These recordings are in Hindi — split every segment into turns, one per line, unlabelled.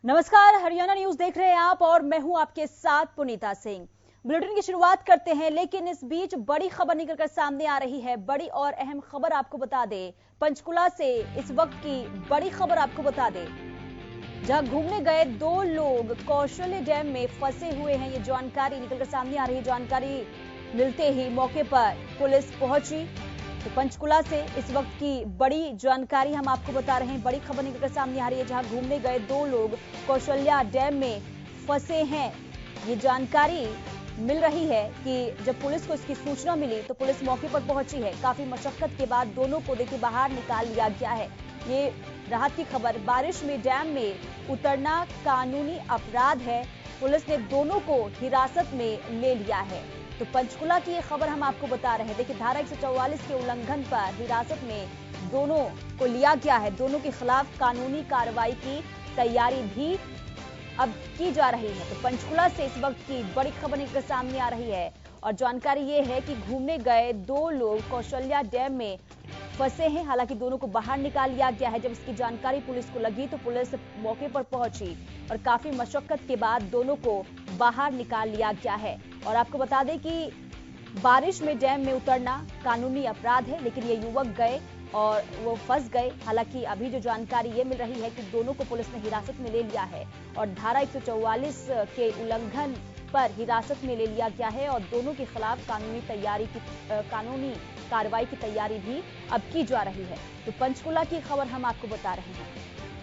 नमस्कार, हरियाणा न्यूज देख रहे हैं आप और मैं हूं आपके साथ पुनीता सिंह। बुलेटिन की शुरुआत करते हैं, लेकिन इस बीच बड़ी खबर निकलकर सामने आ रही है। बड़ी और अहम खबर आपको बता दें, पंचकुला से इस वक्त की बड़ी खबर आपको बता दें, जहां घूमने गए 2 लोग कौशल्य डैम में फंसे हुए हैं। ये जानकारी निकलकर सामने आ रही है। जानकारी मिलते ही मौके पर पुलिस पहुंची। तो पंचकुला से इस वक्त की बड़ी जानकारी हम आपको बता रहे हैं। बड़ी खबर निकलकर सामने आ रही है, जहां घूमने गए 2 लोग कौशल्या डैम में फंसे हैं। ये जानकारी मिल रही है कि जब पुलिस को इसकी सूचना मिली तो पुलिस मौके पर पहुंची है। काफी मशक्कत के बाद दोनों को देखिए बाहर निकाल लिया गया है। ये राहत की खबर। बारिश में डैम में उतरना कानूनी अपराध है। पुलिस ने दोनों को हिरासत में ले लिया है। तो पंचकुला की ये खबर हम आपको बता रहे हैं। देखिए, धारा 144 के उल्लंघन पर हिरासत में दोनों को लिया गया है। दोनों के खिलाफ कानूनी कार्रवाई की तैयारी भी अब की जा रही है। तो पंचकुला से इस वक्त की बड़ी खबर निकल सामने आ रही है और जानकारी ये है कि घूमने गए 2 लोग कौशल्या डैम में फंसे हैं। हालांकि दोनों को बाहर निकाल लिया गया है। जब इसकी जानकारी पुलिस को लगी तो पुलिस मौके पर पहुंची और काफी मशक्कत के बाद दोनों को बाहर निकाल लिया गया है। और आपको बता दें कि बारिश में डैम में उतरना कानूनी अपराध है, लेकिन ये युवक गए और वो फंस गए। हालांकि अभी जो जानकारी ये मिल रही है कि दोनों को पुलिस ने हिरासत में ले लिया है और धारा 144 के उल्लंघन पर हिरासत में ले लिया गया है और दोनों के खिलाफ कानूनी कार्रवाई की तैयारी भी अब की जा रही है। तो पंचकुला की खबर हम आपको बता रहे हैं,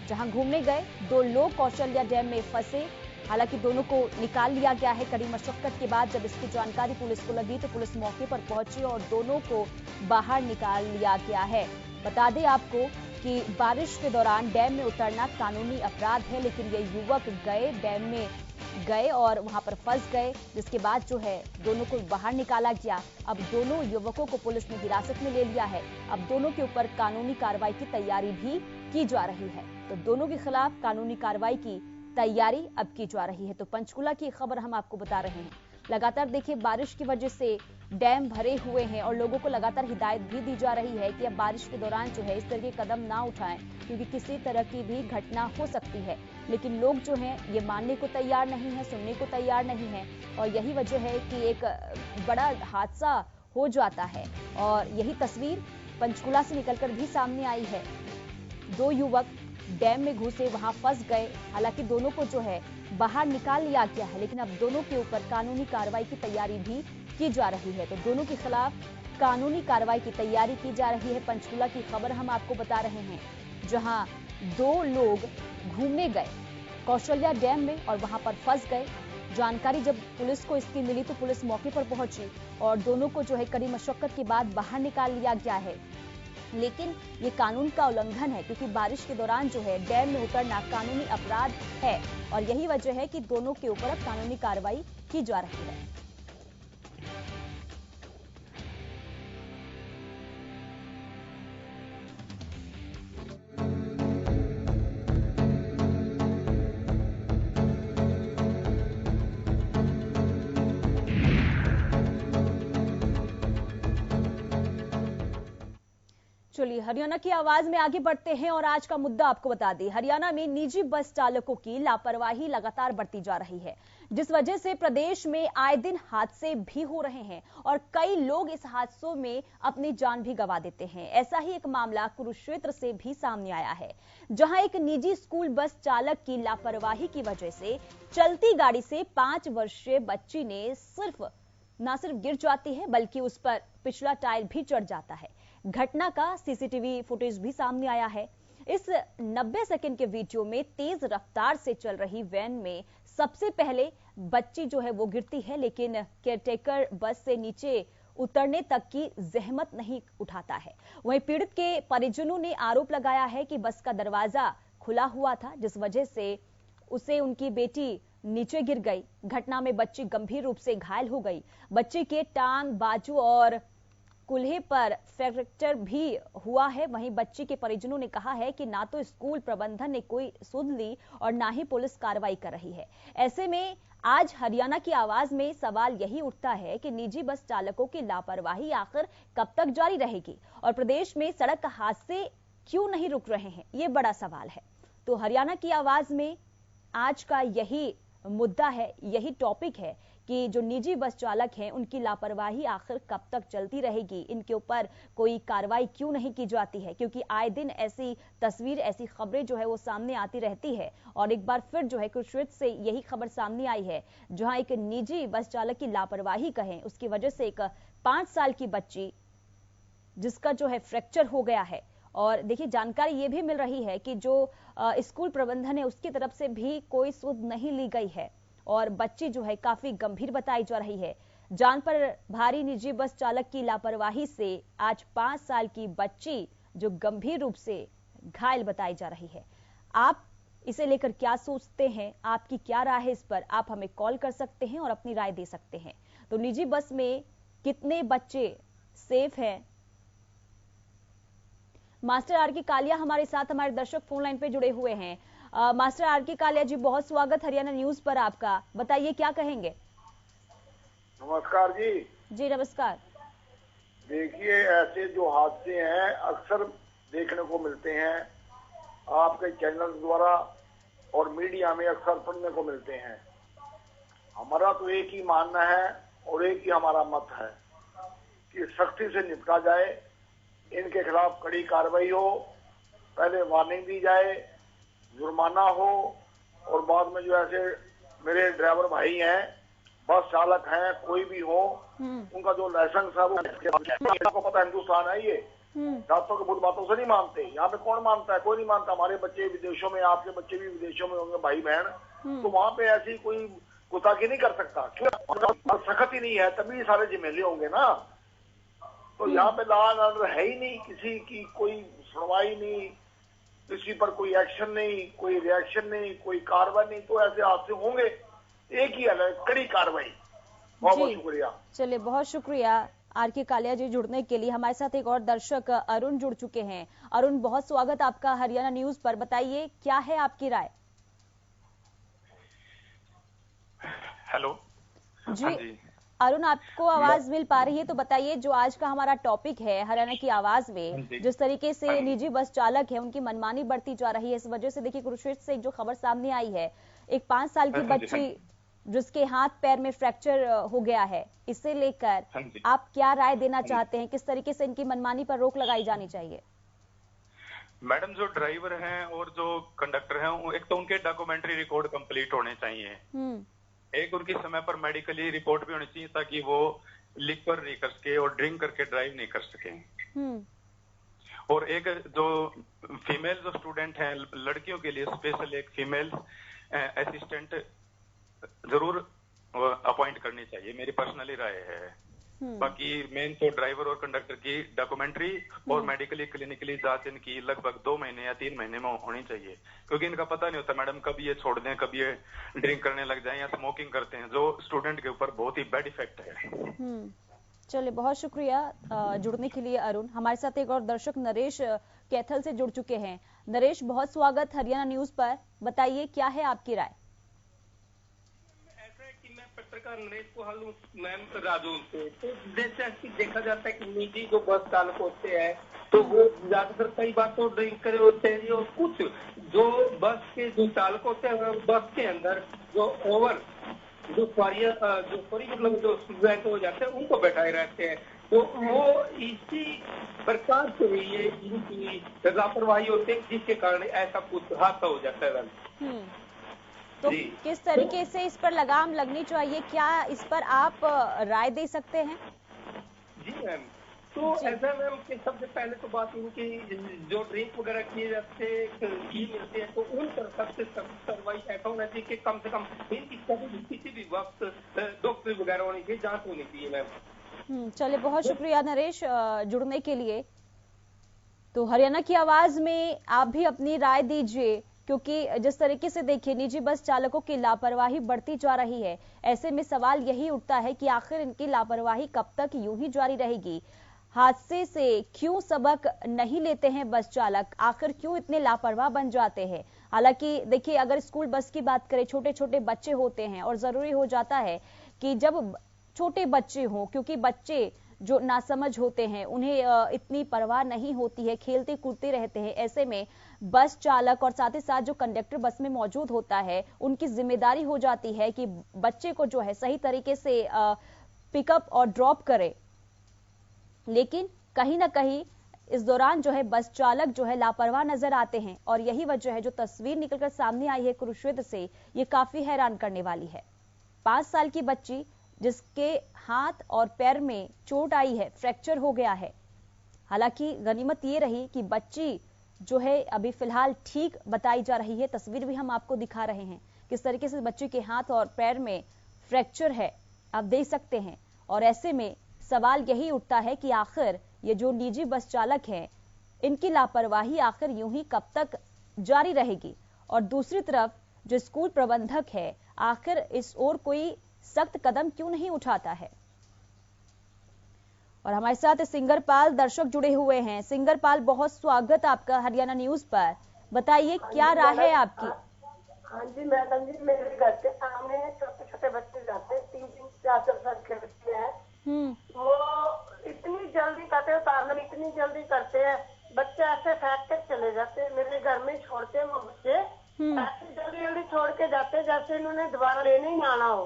जहां घूमने गए 2 लोग कौशल्या डैम में फंसे। हालांकि दोनों को निकाल लिया गया है। कड़ी मशक्कत के बाद जब इसकी जानकारी पुलिस को लगी तो पुलिस मौके पर पहुंची और दोनों को बाहर निकाल लिया गया है। बता दें आपको कि बारिश के दौरान डैम में उतरना कानूनी अपराध है, लेकिन ये युवक गए, डैम में गए और वहां पर फंस गए, जिसके बाद जो है दोनों को बाहर निकाला गया। अब दोनों युवकों को पुलिस ने हिरासत में ले लिया है। अब दोनों के ऊपर कानूनी कार्रवाई की तैयारी भी की जा रही है। तो दोनों के खिलाफ कानूनी कार्रवाई की तैयारी अब की जा रही है। तो पंचकुला की खबर हम आपको बता रहे हैं। लगातार देखिए, बारिश की वजह से डैम भरे हुए हैं और लोगों को लगातार हिदायत भी दी जा रही है कि अब बारिश के दौरान जो है इस तरह के कदम ना उठाएं, क्योंकि किसी तरह की भी घटना हो सकती है। लेकिन लोग जो हैं ये मानने को तैयार नहीं है, सुनने को तैयार नहीं है और यही वजह है कि एक बड़ा हादसा हो जाता है। और यही तस्वीर पंचकुला से निकलकर भी सामने आई है। 2 युवक डैम में घुसे, वहां फंस गए। हालांकि दोनों को जो है बाहर निकाल लिया गया है, लेकिन अब दोनों के ऊपर कानूनी कार्रवाई की तैयारी भी की जा रही है। तो दोनों के खिलाफ कानूनी कार्रवाई की तैयारी की जा रही है। पंचकुला की खबर हम आपको बता रहे हैं, जहां 2 लोग घूमने गए कौशल्या डैम में और वहां पर फंस गए। जानकारी जब पुलिस को इसकी मिली तो पुलिस मौके पर पहुंची और दोनों को जो है कड़ी मशक्कत के बाद बाहर निकाल लिया गया है। लेकिन ये कानून का उल्लंघन है, क्योंकि बारिश के दौरान जो है डैम में उतरना कानूनी अपराध है और यही वजह है कि दोनों के ऊपर अब कानूनी कार्रवाई की जा रही है। चलिए, हरियाणा की आवाज में आगे बढ़ते हैं और आज का मुद्दा आपको बता दें। हरियाणा में निजी बस चालकों की लापरवाही लगातार बढ़ती जा रही है, जिस वजह से प्रदेश में आए दिन हादसे भी हो रहे हैं और कई लोग इस हादसों में अपनी जान भी गंवा देते हैं। ऐसा ही एक मामला कुरुक्षेत्र से भी सामने आया है, जहां एक निजी स्कूल बस चालक की लापरवाही की वजह से चलती गाड़ी से 5 वर्षीय बच्ची ने न सिर्फ गिर जाती है, बल्कि उस पर पिछला टायर भी चढ़ जाता है। घटना का सीसीटीवी फुटेज भी सामने आया है। इस 90 सेकंड के वीडियो में तेज रफ्तार से चल रही वैन में सबसे पहले बच्ची जो है वो गिरती है, लेकिन केयरटेकर बस से नीचे उतरने तक की जहमत नहीं उठाता है। वहीं पीड़ित के परिजनों ने आरोप लगाया है कि बस का दरवाजा खुला हुआ था, जिस वजह से उसे उनकी बेटी नीचे गिर गई। घटना में बच्ची गंभीर रूप से घायल हो गई। बच्ची के टांग, बाजू और कुल्हे पर फ्रैक्चर भी हुआ है। वहीं बच्ची के परिजनों ने कहा है कि ना तो स्कूल प्रबंधन ने कोई सुध ली और ना ही पुलिस कार्रवाई कर रही है। ऐसे में आज हरियाणा की आवाज में सवाल यही उठता है कि निजी बस चालकों की लापरवाही आखिर कब तक जारी रहेगी और प्रदेश में सड़क हादसे क्यों नहीं रुक रहे हैं, ये बड़ा सवाल है। तो हरियाणा की आवाज में आज का यही मुद्दा है, यही टॉपिक है कि जो निजी बस चालक हैं उनकी लापरवाही आखिर कब तक चलती रहेगी, इनके ऊपर कोई कार्रवाई क्यों नहीं की जाती है, क्योंकि आए दिन ऐसी तस्वीर, ऐसी खबरें जो है वो सामने आती रहती है। और एक बार फिर जो है कुरुक्षेत्र से यही खबर सामने आई है, जहां एक निजी बस चालक की लापरवाही कहें, उसकी वजह से एक 5 साल की बच्ची जिसका जो है फ्रैक्चर हो गया है। और देखिए जानकारी ये भी मिल रही है कि जो स्कूल प्रबंधन है उसकी तरफ से भी कोई सुध नहीं ली गई है और बच्ची जो है काफी गंभीर बताई जा रही है। जान पर भारी निजी बस चालक की लापरवाही से आज 5 साल की बच्ची जो गंभीर रूप से घायल बताई जा रही है। आप इसे लेकर क्या सोचते हैं, आपकी क्या राय है इस पर? आप हमें कॉल कर सकते हैं और अपनी राय दे सकते हैं। तो निजी बस में कितने बच्चे सेफ हैं? मास्टर आर के कालिया हमारे साथ, हमारे दर्शक फोन लाइन पे जुड़े हुए हैं। मास्टर आर के कालिया जी, बहुत स्वागत हरियाणा न्यूज पर आपका। बताइए क्या कहेंगे?
नमस्कार जी।
जी नमस्कार।
देखिए, ऐसे जो हादसे हैं अक्सर देखने को मिलते हैं, आपके चैनल द्वारा और मीडिया में अक्सर पढ़ने को मिलते हैं। हमारा तो एक ही मानना है और एक ही हमारा मत है कि सख्ती से निपटा जाए, इनके खिलाफ कड़ी कार्रवाई हो, पहले वार्निंग दी जाए, जुर्माना हो और बाद में जो ऐसे मेरे ड्राइवर भाई हैं, बस चालक हैं, कोई भी हो, उनका जो लाइसेंस है वो आपको पता है हिंदुस्तान है ये, रातों के बुध बातों से नहीं मानते। यहाँ पे कौन मानता है? कोई नहीं मानता। हमारे बच्चे विदेशों में, आपके बच्चे भी विदेशों में होंगे भाई बहन, तो वहाँ पे ऐसी कोई गुस्ताखी नहीं कर सकता। क्यों? सख्त ही नहीं है, तभी सारे जिम्मेदारी होंगे ना। तो यहाँ पे लॉ एंड ऑर्डर है ही नहीं, किसी की कोई सुनवाई नहीं, किसी पर कोई एक्शन नहीं, कोई रिएक्शन नहीं, कोई कार्रवाई नहीं, तो ऐसे हादसे होंगे। एक ही है, कड़ी कार्रवाई। बहुत बहुत शुक्रिया।
चलिए, बहुत शुक्रिया आर के कालिया जी जुड़ने के लिए। हमारे साथ एक और दर्शक अरुण जुड़ चुके हैं। अरुण, बहुत स्वागत आपका हरियाणा न्यूज पर। बताइए क्या है आपकी राय?
हेलो
जी अरुण, आपको आवाज मिल पा रही है तो बताइए, जो आज का हमारा टॉपिक है हरियाणा की आवाज में, जिस तरीके से निजी बस चालक है उनकी मनमानी बढ़ती जा रही है, इस वजह से देखिए कुरुक्षेत्र से एक जो खबर सामने आई है, एक 5 साल की बच्ची जिसके हाथ पैर में फ्रैक्चर हो गया है, इसे लेकर आप क्या राय देना चाहते हैं? किस तरीके से इनकी मनमानी पर रोक लगाई जानी चाहिए?
मैडम, जो ड्राइवर हैं और जो कंडक्टर हैं, एक तो उनके डॉक्यूमेंट्री रिकॉर्ड कंप्लीट होने चाहिए, एक उनकी समय पर मेडिकली रिपोर्ट भी होनी चाहिए ताकि वो लिकर नहीं कर सके और ड्रिंक करके ड्राइव नहीं कर सके। और एक जो फीमेल जो स्टूडेंट हैं, लड़कियों के लिए स्पेशल एक फीमेल असिस्टेंट जरूर अपॉइंट करनी चाहिए, मेरी पर्सनली राय है। बाकी मेन तो ड्राइवर और कंडक्टर की डॉक्यूमेंट्री और मेडिकली क्लिनिकली जांच इनकी लगभग 2 महीने या 3 महीने में होनी चाहिए, क्योंकि इनका पता नहीं होता मैडम, कभी ये छोड़ दें, कभी ये ड्रिंक करने लग जाएं या स्मोकिंग करते हैं, जो स्टूडेंट के ऊपर बहुत ही बैड इफेक्ट है।
चलिए, बहुत शुक्रिया जुड़ने के लिए अरुण। हमारे साथ एक और दर्शक नरेश कैथल से जुड़ चुके हैं। नरेश, बहुत स्वागत हरियाणा न्यूज पर। बताइए क्या है आपकी राय?
पत्रकार नरेश को हाल मैम राजू से, तो जैसे कि देखा जाता है कि निजी जो बस चालक होते हैं तो वो ज्यादातर कई बार तो ड्रिंक करे होते हैं, और कुछ जो बस के जो चालक होते हैं बस के अंदर जो ओवर जो सॉरी मतलब जो स्टूडेंट हो जाते हैं उनको बैठाए रहते हैं, तो वो इसी प्रकार से भी ये इनकी लापरवाही होती है जिसके कारण ऐसा कुछ हादसा हो जाता है।
तो किस तरीके से इस पर लगाम लगनी चाहिए, क्या इस पर आप राय दे सकते हैं?
जी मैम, तो ऐसा मैम कि सबसे पहले तो बात इनकी जो ड्रिंक वगैरह किए जाते मिलते हैं तो उन पर सबसे सख्त कार्रवाई ऐसा होना चाहिए कि कम से कम इनकी किसी भी वक्त डॉक्टर वगैरह होनी चाहिए, जांच होनी चाहिए मैम।
चलिए, बहुत शुक्रिया नरेश जुड़ने के लिए। तो हरियाणा की आवाज में आप भी अपनी राय दीजिए, क्योंकि जिस तरीके से देखिए निजी बस चालकों की लापरवाही बढ़ती जा रही है, ऐसे में सवाल यही उठता है कि आखिर इनकी लापरवाही कब तक यूं ही जारी रहेगी? हादसे से क्यों सबक नहीं लेते हैं बस चालक? आखिर क्यों इतने लापरवाह बन जाते हैं? हालांकि देखिए, अगर स्कूल बस की बात करें, छोटे छोटे बच्चे होते हैं और जरूरी हो जाता है कि जब छोटे बच्चे हों, क्योंकि बच्चे जो नासमझ होते हैं उन्हें इतनी परवाह नहीं होती है, खेलते कूदते रहते हैं, ऐसे में बस चालक और साथ ही साथ जो कंडक्टर बस में मौजूद होता है उनकी जिम्मेदारी हो जाती है कि बच्चे को जो है सही तरीके से पिकअप और ड्रॉप करे। लेकिन कहीं ना कहीं इस दौरान जो है बस चालक जो है लापरवाह नजर आते हैं और यही वजह है जो तस्वीर निकलकर सामने आई है कुरुक्षेत्र से, ये काफी हैरान करने वाली है। 5 साल की बच्ची जिसके हाथ और पैर में चोट आई है, फ्रैक्चर हो गया है। हालांकि गनीमत ये रही कि बच्ची जो है अभी फिलहाल ठीक बताई जा रही है। तस्वीर भी हम आपको दिखा रहे हैं किस तरीके से बच्चे के हाथ और पैर में फ्रैक्चर है, आप देख सकते हैं। और ऐसे में सवाल यही उठता है कि आखिर ये जो निजी बस चालक हैं, इनकी लापरवाही आखिर यूं ही कब तक जारी रहेगी, और दूसरी तरफ जो स्कूल प्रबंधक है आखिर इस ओर कोई सख्त कदम क्यों नहीं उठाता है। और हमारे साथ सिंगरपाल दर्शक जुड़े हुए हैं। सिंगरपाल, बहुत स्वागत आपका हरियाणा न्यूज पर। बताइए क्या राय है आपकी।
हाँ जी मैडम जी, मेरे घर के सामने छोटे छोटे बच्चे जाते हैं, 3-4 साल के बच्चे हैं। वो इतनी जल्दी करते हैं, उतारने में इतनी जल्दी करते हैं, बच्चे ऐसे फेंक के चले जाते हैं। मेरे घर में छोड़ते हैं वो बच्चे, ऐसे जल्दी जल्दी छोड़ के जाते हैं जैसे इन्होंने दोबारा लेने ही आना हो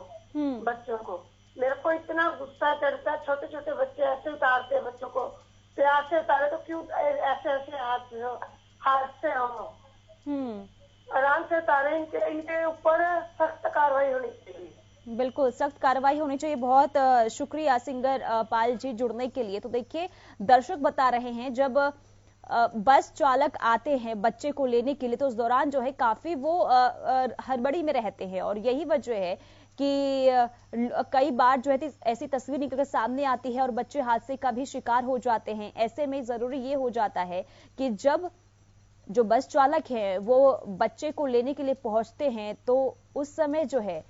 बच्चों को। मेरे को इतना गुस्सा चढ़ता है, छोटे छोटे बच्चे ऐसे उतारते हैं बच्चों को, प्यार से उतारे तो क्यों ऐसे ऐसे हाथ से हो, आराम से उतारे। इनके ऊपर सख्त कार्रवाई होनी चाहिए।
बिल्कुल सख्त कार्रवाई होनी चाहिए। बहुत शुक्रिया सिंगरपाल जी जुड़ने के लिए। तो देखिए दर्शक बता रहे हैं जब बस चालक आते हैं बच्चे को लेने के लिए तो उस दौरान जो है काफी वो हड़बड़ी में रहते हैं, और यही वजह है कि कई बार जो है ऐसी तस्वीर निकलकर सामने आती है और बच्चे हादसे का भी शिकार हो जाते हैं। ऐसे में जरूरी ये हो जाता है कि जब जो बस चालक है वो बच्चे को लेने के लिए पहुंचते हैं तो उस समय जो है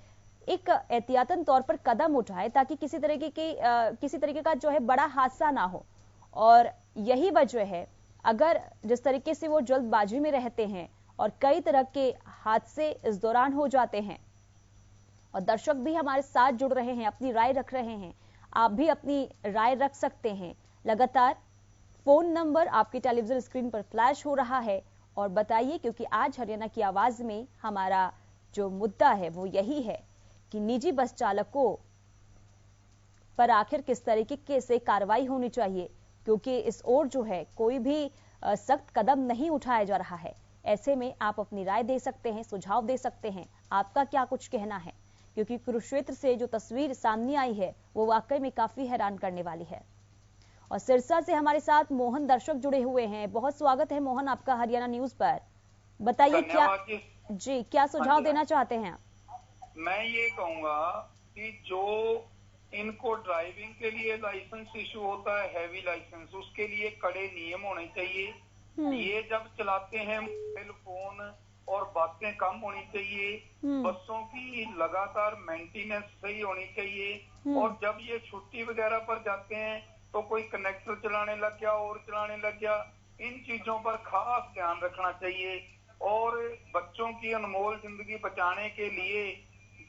एक एहतियातन तौर पर कदम उठाए ताकि किसी तरीके का जो है बड़ा हादसा ना हो। और यही वजह है, अगर जिस तरीके से वो जल्दबाजी में रहते हैं और कई तरह के हादसे इस दौरान हो जाते हैं। और दर्शक भी हमारे साथ जुड़ रहे हैं, अपनी राय रख रहे हैं। आप भी अपनी राय रख सकते हैं। लगातार फोन नंबर आपकी टेलीविजन स्क्रीन पर फ्लैश हो रहा है और बताइए, क्योंकि आज हरियाणा की आवाज में हमारा जो मुद्दा है वो यही है कि निजी बस चालकों पर आखिर किस तरीके से कार्रवाई होनी चाहिए, क्योंकि इस ओर जो है कोई भी सख्त कदम नहीं उठाया जा रहा है। ऐसे में आप अपनी राय दे सकते हैं, सुझाव दे सकते हैं, आपका क्या कुछ कहना है, क्योंकि कुरुक्षेत्र से जो तस्वीर सामने आई है वो वाकई में काफी हैरान करने वाली है। और सिरसा से हमारे साथ मोहन दर्शक जुड़े हुए हैं। बहुत स्वागत है मोहन आपका हरियाणा न्यूज पर। बताइए क्या सुझाव देना चाहते हैं।
मैं ये कहूंगा कि जो इनको ड्राइविंग के लिए लाइसेंस इशू होता है, हैवी लाइसेंस, उसके लिए कड़े नियम होने चाहिए। ये जब चलाते हैं मोबाइल फोन और बातें कम होनी चाहिए। बसों की लगातार मेंटेनेंस सही होनी चाहिए। और जब ये छुट्टी वगैरह पर जाते हैं तो कोई कनेक्टर चलाने लग गया और चलाने लग गया, इन चीजों पर खास ध्यान रखना चाहिए। और बच्चों की अनमोल जिंदगी बचाने के लिए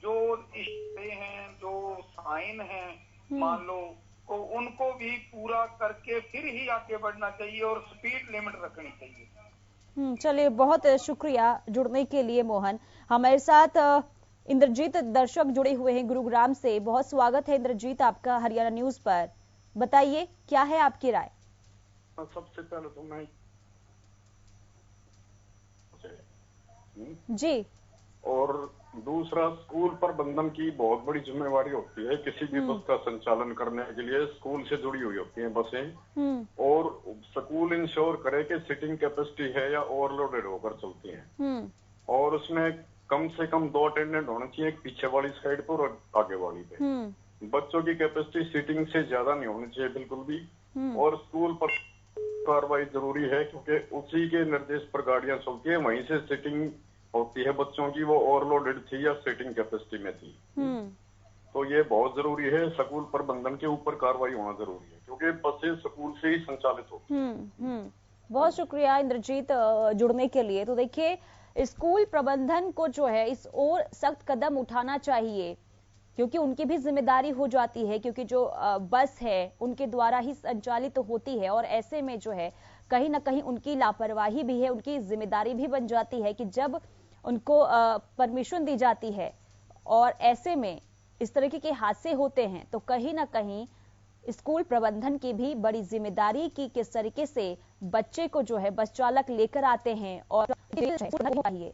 जो इश्ते हैं, जो साइन हैं मान लो, तो उनको भी पूरा करके फिर ही आगे बढ़ना चाहिए और स्पीड लिमिट रखनी चाहिए।
चलिए, बहुत शुक्रिया जुड़ने के लिए मोहन। हमारे साथ इंद्रजीत दर्शक जुड़े हुए हैं गुरुग्राम से। बहुत स्वागत है इंद्रजीत आपका हरियाणा न्यूज पर। बताइए क्या है आपकी राय।
सबसे पहले तो मैं
जी,
और दूसरा स्कूल प्रबंधन की बहुत बड़ी जिम्मेवारी होती है। किसी भी बस का संचालन करने के लिए स्कूल से जुड़ी हुई होती हैं बसें, और स्कूल इंश्योर करे कि सीटिंग कैपेसिटी है या ओवरलोडेड होकर चलती हैं। और उसमें कम से कम 2 अटेंडेंट होने चाहिए, एक पीछे वाली साइड पर और आगे वाली पे। बच्चों की कैपेसिटी सीटिंग से ज्यादा नहीं होनी चाहिए बिल्कुल भी। और स्कूल पर कार्रवाई जरूरी है क्योंकि उसी के निर्देश पर गाड़ियां चलती है, वहीं से सीटिंग होती है बच्चों की, वो ओवरलोडेड थी या सीटिंग कैपेसिटी में थी। तो ये बहुत जरूरी है, स्कूल प्रबंधन के ऊपर कार्रवाई होना जरूरी है क्योंकि बसें स्कूल से ही संचालित होती हैं।
बहुत शुक्रिया इंद्रजीत जुड़ने के लिए। तो देखिए, स्कूल प्रबंधन को जो है इस ओर सख्त कदम उठाना चाहिए, क्योंकि उनकी भी जिम्मेदारी हो जाती है, क्योंकि जो बस है उनके द्वारा ही संचालित होती है। और ऐसे में जो है कहीं ना कहीं उनकी लापरवाही भी है, उनकी जिम्मेदारी भी बन जाती है कि जब उनको परमिशन दी जाती है और ऐसे में इस तरीके के हादसे होते हैं तो कहीं ना कहीं स्कूल प्रबंधन की भी बड़ी जिम्मेदारी की किस तरीके से बच्चे को जो है बस चालक लेकर आते हैं और चाहिए,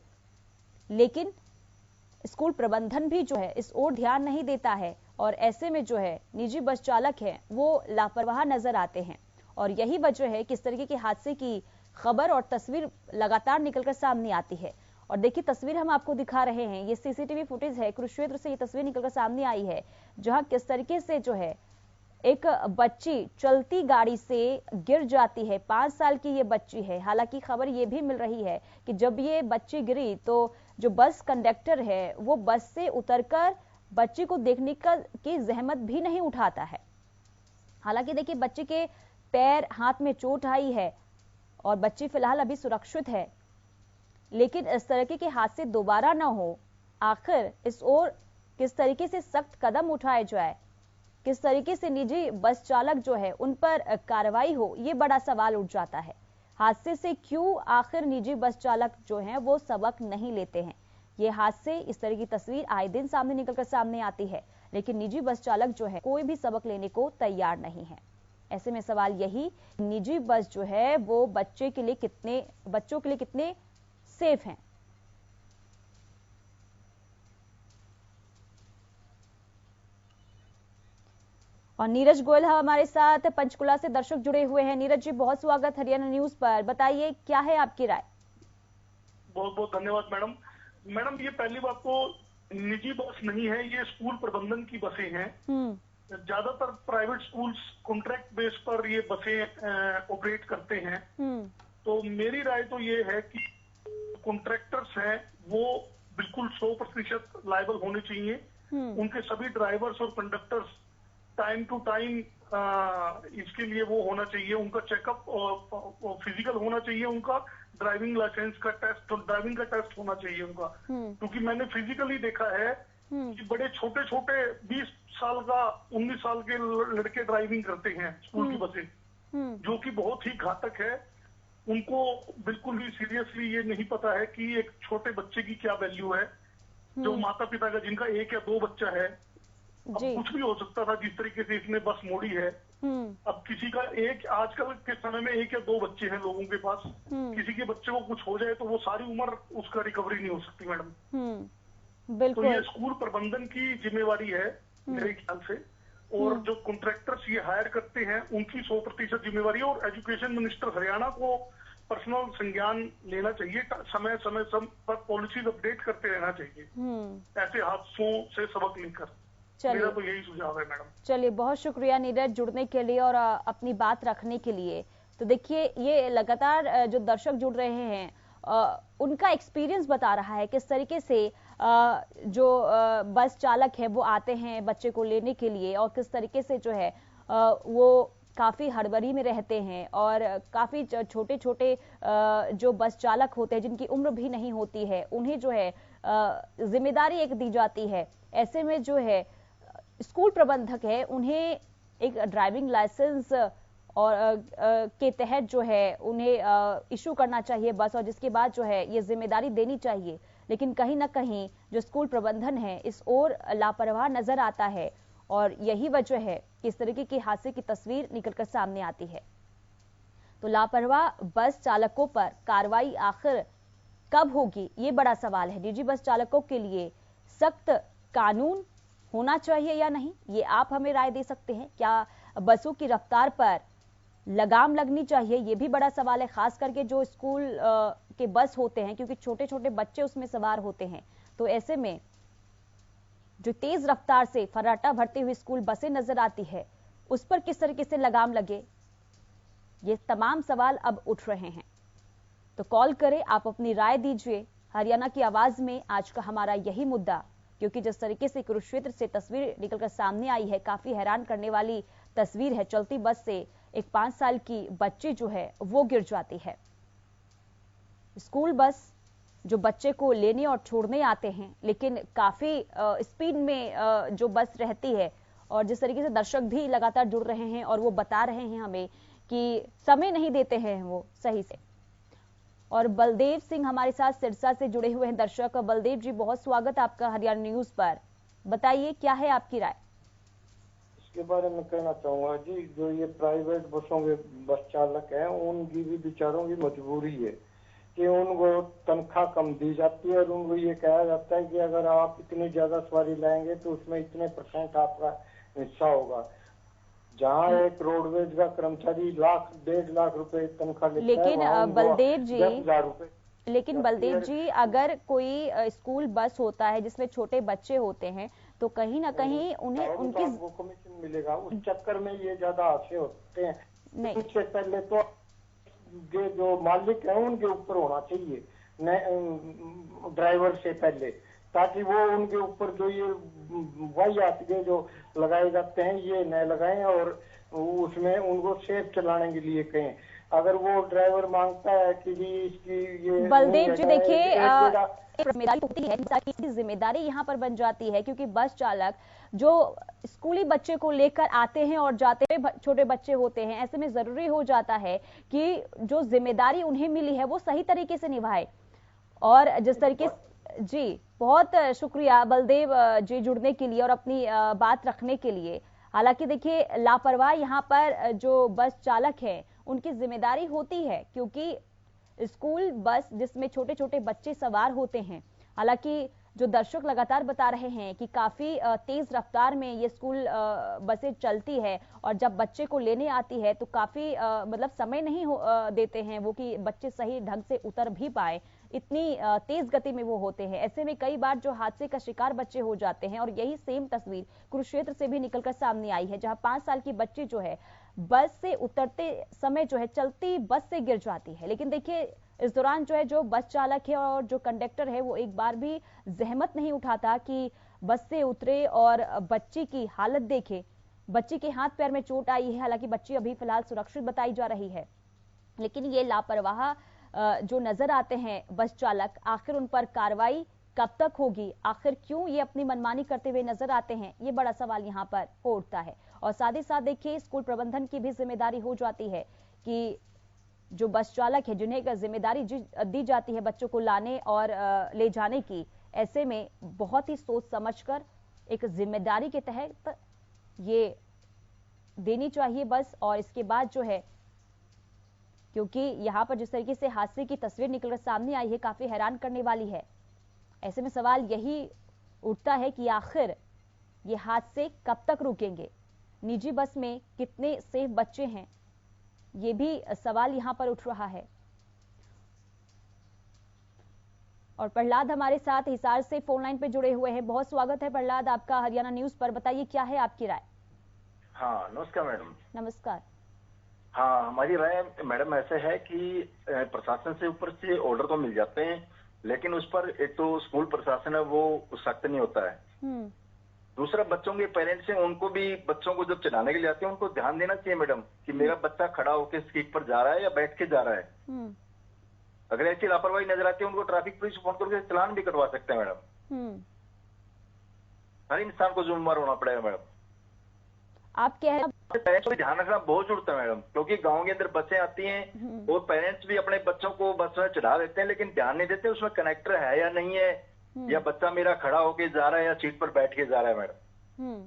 लेकिन स्कूल प्रबंधन भी जो है इस ओर ध्यान नहीं देता है और ऐसे में जो है निजी बस चालक है वो लापरवाह नजर आते हैं और यही वजह है कि इस तरीके के हादसे की खबर और तस्वीर लगातार निकलकर सामने आती है। और देखिए तस्वीर हम आपको दिखा रहे हैं, ये सीसीटीवी फुटेज है, कुरुक्षेत्र से ये तस्वीर निकलकर सामने आई है जहां किस तरीके से जो है एक बच्ची चलती गाड़ी से गिर जाती है। 5 साल की ये बच्ची है। हालांकि खबर ये भी मिल रही है कि जब ये बच्ची गिरी तो जो बस कंडक्टर है वो बस से उतरकर बच्ची को देखने की जहमत भी नहीं उठाता है। हालांकि देखिए बच्ची के पैर हाथ में चोट आई है और बच्ची फिलहाल अभी सुरक्षित है, लेकिन इस तरीके के हादसे दोबारा ना हो, आखिर इस ओर किस तरीके से सख्त कदम उठाए जाए, किस तरीके से निजी बस चालक जो है उन पर कार्रवाई हो, ये बड़ा सवाल उठ जाता है। हादसे से क्यों आखिर निजी बस चालक जो हैं वो सबक नहीं लेते हैं। ये हादसे इस तरह की तस्वीर आए दिन सामने निकलकर सामने आती है, लेकिन निजी बस चालक जो है कोई भी सबक लेने को तैयार नहीं है। ऐसे में सवाल यही, निजी बस जो है वो बच्चों के लिए कितने सेफ हैं। और नीरज गोयल हमारे साथ पंचकुला से दर्शक जुड़े हुए हैं। नीरज जी बहुत स्वागत हरियाणा न्यूज पर, बताइए क्या है आपकी राय।
बहुत बहुत धन्यवाद मैडम ये पहली बात तो निजी बस नहीं है, ये स्कूल प्रबंधन की बसें हैं। ज्यादातर प्राइवेट स्कूल्स कॉन्ट्रैक्ट बेस पर ये बसें ऑपरेट करते हैं। तो मेरी राय तो ये है कि कॉन्ट्रैक्टर्स हैं वो बिल्कुल 100% लायबल होने चाहिए। उनके सभी ड्राइवर्स और कंडक्टर्स टाइम टू टाइम इसके लिए वो होना चाहिए, उनका चेकअप और फिजिकल होना चाहिए, उनका ड्राइविंग लाइसेंस का टेस्ट और ड्राइविंग का टेस्ट होना चाहिए उनका। क्योंकि मैंने फिजिकली देखा है कि बड़े छोटे छोटे 20 साल का 19 साल के लड़के ड्राइविंग करते हैं स्कूल की बसें, जो कि बहुत ही घातक है। उनको बिल्कुल भी सीरियसली ये नहीं पता है कि एक छोटे बच्चे की क्या वैल्यू है। जो माता पिता का जिनका 1 या 2 बच्चा है, अब कुछ भी हो सकता था जिस तरीके से इसने बस मोड़ी है। अब किसी का आजकल के समय में 1 या 2 बच्चे हैं लोगों के पास, किसी के बच्चे को कुछ हो जाए तो वो सारी उम्र उसका रिकवरी नहीं हो सकती मैडम।
बिल्कुल।
तो ये स्कूल प्रबंधन की जिम्मेवारी है मेरे ख्याल से, और जो कॉन्ट्रैक्टर्स ये हायर करते हैं उनकी 100% जिम्मेवारी है। और एजुकेशन मिनिस्टर हरियाणा को पर्सनल संज्ञान लेना चाहिए, समय समय पर पॉलिसीज अपडेट करते रहना चाहिए ऐसे हादसों से सबक लेकर। मेरा तो यही सुझाव है मैडम।
चलिए बहुत शुक्रिया नीरज जुड़ने के लिए और अपनी बात रखने के लिए। तो देखिए ये लगातार जो दर्शक जुड़ रहे हैं उनका एक्सपीरियंस बता रहा है किस तरीके से जो बस चालक है वो आते हैं बच्चे को लेने के लिए और किस तरीके से जो है वो काफी हड़बड़ी में रहते हैं और काफी छोटे छोटे जो बस चालक होते हैं जिनकी उम्र भी नहीं होती है उन्हें जो है जिम्मेदारी एक दी जाती है। ऐसे में जो है स्कूल प्रबंधक है उन्हें एक ड्राइविंग लाइसेंस और के तहत जो है उन्हें इशू करना चाहिए बस, और जिसके बाद जो है ये जिम्मेदारी देनी चाहिए। लेकिन कहीं ना कहीं जो स्कूल प्रबंधन है इस ओर लापरवाह नजर आता है और यही वजह है कि इस तरीके के हादसे की तस्वीर निकलकर सामने आती है। तो लापरवाह बस चालकों पर कार्रवाई आखिर कब होगी, ये बड़ा सवाल है। निजी बस चालकों के लिए सख्त कानून होना चाहिए या नहीं, ये आप हमें राय दे सकते हैं। क्या बसों की रफ्तार पर लगाम लगनी चाहिए, ये भी बड़ा सवाल है, खास करके जो स्कूल के बस होते हैं क्योंकि छोटे छोटे बच्चे उसमें सवार होते हैं। तो ऐसे में जो तेज रफ्तार से फर्राटा भरती हुई स्कूल बसें नजर आती है उस पर किस तरीके से लगाम लगे, ये तमाम सवाल अब उठ रहे हैं। तो कॉल करें, आप अपनी राय दीजिए। हरियाणा की आवाज में आज का हमारा यही मुद्दा, क्योंकि जिस तरीके से कुरुक्षेत्र से तस्वीर निकलकर सामने आई है काफी हैरान करने वाली तस्वीर है। चलती बस से एक 5 साल की बच्ची जो है वो गिर जाती है। स्कूल बस जो बच्चे को लेने और छोड़ने आते हैं लेकिन काफी स्पीड में जो बस रहती है, और जिस तरीके से दर्शक भी लगातार जुड़ रहे हैं और वो बता रहे हैं हमें कि समय नहीं देते हैं वो सही से। और बलदेव सिंह हमारे साथ सिरसा से जुड़े हुए हैं दर्शक। बलदेव जी, बहुत स्वागत आपका हरियाणा न्यूज पर। बताइए क्या है आपकी राय?
इसके बारे में कहना चाहूंगा जी, जो ये प्राइवेट बसों के बस चालक हैं उनकी भी बेचारों की मजबूरी है कि उनको तनख्वाह कम दी जाती है और उनको ये कहा जाता है कि अगर आप इतनी ज्यादा सवारी लाएंगे तो उसमें इतने % आपका हिस्सा होगा। जहाँ एक रोडवेज का कर्मचारी 1.5 लाख रुपए तनख्वाह लेता है,
लेकिन बलदेव जी
10,000 रुपए।
लेकिन बलदेव जी, अगर कोई स्कूल बस होता है जिसमें छोटे बच्चे होते हैं तो कहीं ना कहीं उन्हें उनकी
कमीशन मिलेगा, उस चक्कर में ये ज्यादा हादसे होते हैं।
नहीं,
उससे पहले तो ये जो मालिक है उनके ऊपर होना चाहिए ड्राइवर से पहले, ताकि वो उनके ऊपर जो ये वाहियात के जो लगाए जाते हैं ये न लगाएं और उसमें उनको सेफ चलाने के लिए कहें। अगर वो ड्राइवर मांगता है कि जी इसकी ये
बलदेव जी देखिए, जिम्मेदारी होती है, इसकी जिम्मेदारी यहाँ पर बन जाती है क्योंकि बस चालक जो स्कूली बच्चे को लेकर आते हैं और जाते हैं, छोटे बच्चे होते हैं, ऐसे में जरूरी हो जाता है कि जो जिम्मेदारी उन्हें मिली है वो सही तरीके से निभाए। और जिस तरीके जी, बहुत शुक्रिया बलदेव जी जुड़ने के लिए और अपनी बात रखने के लिए। हालांकि देखिए, लापरवाह यहाँ पर जो बस चालक है उनकी जिम्मेदारी होती है क्योंकि स्कूल बस जिसमें छोटे छोटे बच्चे सवार होते हैं, हालांकि जो दर्शक लगातार बता रहे हैं कि काफी तेज रफ्तार में ये स्कूल बसें चलती है और जब बच्चे को लेने आती है तो काफी मतलब समय नहीं देते हैं वो कि बच्चे सही ढंग से उतर भी पाए, इतनी तेज गति में वो होते हैं। ऐसे में कई बार जो हादसे का शिकार बच्चे हो जाते हैं और यही सेम तस्वीर कुरुक्षेत्र से भी निकलकर सामने आई है, जहां 5 साल की बच्ची जो है बस से उतरते समय जो है चलती बस से गिर जाती है। लेकिन देखिए, इस दौरान जो है जो बस चालक है और जो कंडक्टर है वो एक बार भी जहमत नहीं उठाता कि बस से उतरे और बच्ची की हालत देखे। बच्ची के हाथ पैर में चोट आई है, हालांकि बच्ची अभी फिलहाल सुरक्षित बताई जा रही है, लेकिन ये लापरवाह जो नजर आते हैं बस चालक, आखिर उन पर कार्रवाई कब तक होगी? आखिर क्यों ये अपनी मनमानी करते हुए नजर आते हैं? ये बड़ा सवाल यहाँ पर हो उठता है। और साथ ही साथ देखिए, स्कूल प्रबंधन की भी जिम्मेदारी हो जाती है कि जो बस चालक है जिन्हें जिम्मेदारी दी जाती है बच्चों को लाने और ले जाने की, ऐसे में बहुत ही सोच समझकर एक जिम्मेदारी के तहत ये देनी चाहिए बस। और इसके बाद जो है, क्योंकि यहाँ पर जिस तरीके से हादसे की तस्वीर निकलकर सामने आई है काफी हैरान करने वाली है। ऐसे में सवाल यही उठता है कि आखिर ये हादसे कब तक रुकेंगे? निजी बस में कितने सेफ बच्चे हैं, ये भी सवाल यहां पर उठ रहा है। और प्रहलाद हमारे साथ हिसार से फोन लाइन पे जुड़े हुए हैं। बहुत स्वागत है प्रहलाद आपका हरियाणा न्यूज पर। बताइए क्या है आपकी राय?
हाँ नमस्कार मैडम।
नमस्कार।
हाँ, हमारी राय मैडम ऐसे है कि प्रशासन से ऊपर से ऑर्डर तो मिल जाते हैं, लेकिन उस पर एक तो स्कूल प्रशासन है वो सख्त नहीं होता है। दूसरा, बच्चों के पेरेंट्स हैं, उनको भी बच्चों को जब चलाने के लिए आते हैं उनको ध्यान देना चाहिए मैडम कि मेरा बच्चा खड़ा होकर सीट पर जा रहा है या बैठ के जा रहा है। अगर ऐसी लापरवाही नजर आती है उनको ट्रैफिक पुलिस फोन करके चलान भी करवा सकते हैं मैडम। हर इंसान को जिम्मेदार होना पड़ेगा मैडम।
आप कह रहे हैं
पेरेंट्स को ध्यान रखना बहुत जरूरत है मैडम, क्योंकि गाँव के अंदर बसें आती हैं और पेरेंट्स भी अपने बच्चों को बस में चढ़ा देते हैं, लेकिन ध्यान नहीं देते उसमें कनेक्टर है या नहीं है, या बच्चा मेरा खड़ा होके जा रहा है या सीट पर बैठ के जा रहा है मैडम।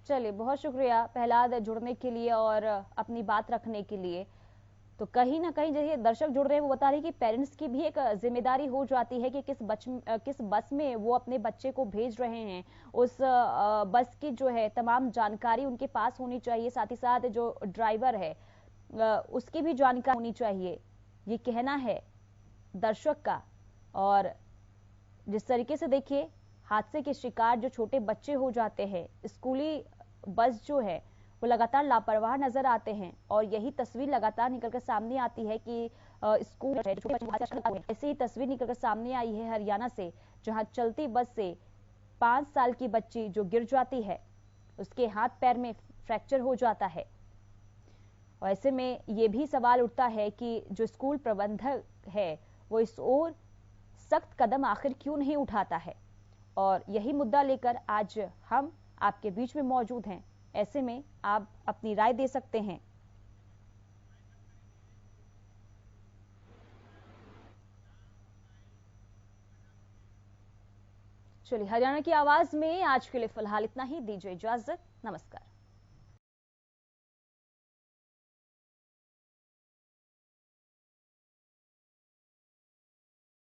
चलिए, बहुत शुक्रिया प्रहलाद जुड़ने के लिए और अपनी बात रखने के लिए। तो कहीं ना कहीं जैसे दर्शक जुड़ रहे हैं वो बता रहे हैं कि पेरेंट्स की भी एक जिम्मेदारी हो जाती है कि किस बस में वो अपने बच्चे को भेज रहे हैं, उस बस की जो है तमाम जानकारी उनके पास होनी चाहिए। साथ ही साथ जो ड्राइवर है उसकी भी जानकारी होनी चाहिए, ये कहना है दर्शक का। और जिस तरीके से देखिए हादसे के शिकार जो छोटे बच्चे हो जाते हैं, स्कूली बस जो है वो लगातार लापरवाह नजर आते हैं और यही तस्वीर लगातार निकलकर सामने आती है कि स्कूल है ऐसी ही तस्वीर निकलकर सामने आई है हरियाणा से, जहां चलती बस से 5 साल की बच्ची जो गिर जाती है, उसके हाथ पैर में फ्रैक्चर हो जाता है। और ऐसे में ये भी सवाल उठता है कि जो स्कूल प्रबंधक है वो इस ओर सख्त कदम आखिर क्यों नहीं उठाता है। और यही मुद्दा लेकर आज हम आपके बीच में मौजूद हैं। ऐसे में आप अपनी राय दे सकते हैं चलिए, हरियाणा की आवाज में आज के लिए फिलहाल इतना ही। दीजिए इजाजत, नमस्कार।